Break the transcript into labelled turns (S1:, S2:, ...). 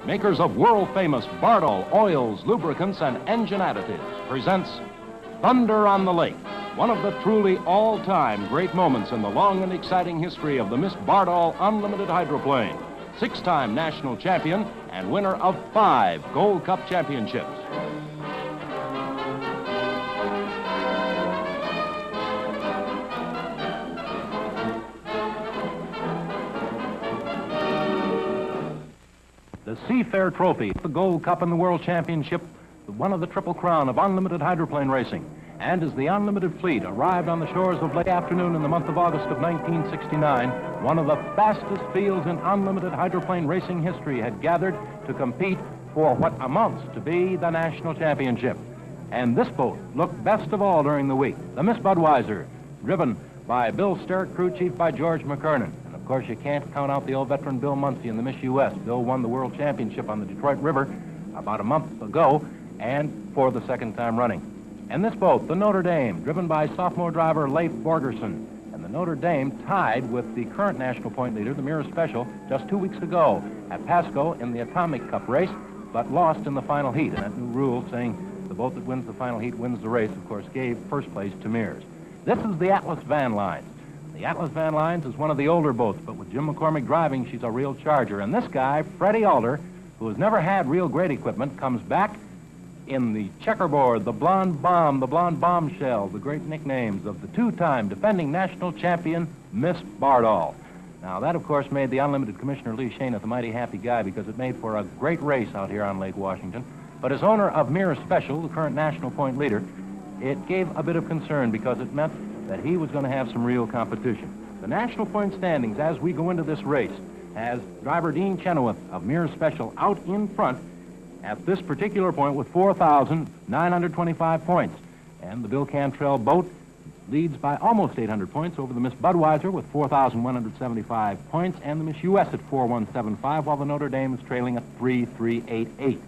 S1: makers of world-famous Bardol oils, lubricants, and engine additives, presents Thunder on the Lake, one of the truly all-time great moments in the long and exciting history of the Miss Bardol Unlimited Hydroplane, six-time national champion and winner of 5 Gold Cup championships. The Seafair Trophy, the Gold Cup and the World Championship, one of the Triple Crown of unlimited hydroplane racing. And as the unlimited fleet arrived on the shores of late afternoon in the month of August of 1969, one of the fastest fields in unlimited hydroplane racing history had gathered to compete for what amounts to be the national championship. And this boat looked best of all during the week, the Miss Budweiser, driven by Bill Sterritt, crew chief by George McKernan. And of course, you can't count out the old veteran Bill Muncie in the Miss U.S. Bill won the World Championship on the Detroit River about a month ago, and for the second time running. And this boat, the Notre Dame, driven by sophomore driver Leif Borgerson. And the Notre Dame tied with the current national point leader, the Mirror Special, just 2 weeks ago at Pasco in the Atomic Cup race, but lost in the final heat. And that new rule saying the boat that wins the final heat wins the race, of course, gave first place to Mears. This is the Atlas Van Lines. The Atlas Van Lines is one of the older boats, but with Jim McCormick driving, she's a real charger. And this guy, Freddie Alder, who has never had real great equipment, comes back in the checkerboard, the blonde bomb, the blonde bombshell, the great nicknames of the two-time defending national champion, Miss Bardol. Now, that, of course, made the Unlimited Commissioner Lee Shaneeth a mighty happy guy because it made for a great race out here on Lake Washington. But as owner of Mirror Special, the current national point leader, it gave a bit of concern because it meant that he was going to have some real competition. The national point standings as we go into this race has driver Dean Chenoweth of Mirror Special out in front at this particular point with 4,925 points. And the Bill Cantrell boat leads by almost 800 points over the Miss Budweiser with 4,175 points and the Miss U.S. at 4,175, while the Notre Dame is trailing at 3,388.